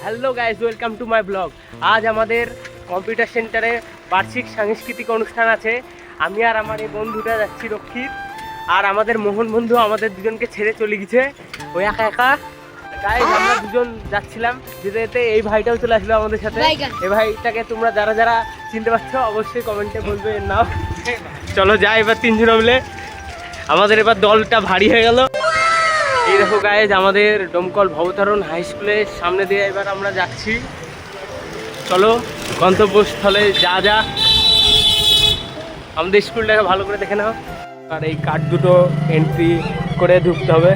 Hello guys, welcome to my blog. আজ আমাদের computer সেন্টারে বার্ষিক সাংস্কৃতিক অনুষ্ঠান আছে। আমি আর আমার এই বন্ধুটা যাচ্ছি রক্ষিত, আর আমাদের মোহন বন্ধু আমাদের দুজনকে ছেড়ে চলে গেছে ওই একা একা। গাইজ আমরা দুজন যাচ্ছিলাম, যেতে যেতে এই ভাইটাও চলে আসলো আমাদের সাথে। এই ভাইটাকে তোমরা যারা যারা চিনতে পারছো অবশ্যই কমেন্টে বলবে এর নাম। চলো যাই এবার তিনজন মিলে। আমাদের এবার দলটা ভারী হয়ে গেল। এই দেখো গাইজ, আমাদের ডোমকল ভবতারণ হাই স্কুলের সামনে দিয়ে এবার আমরা যাচ্ছি। চলো গন্তব্যস্থলে যা যা, আমাদের স্কুলটাকে ভালো করে দেখে নাও। আর এই কার্ড দুটো এন্ট্রি করে ঢুকতে হবে।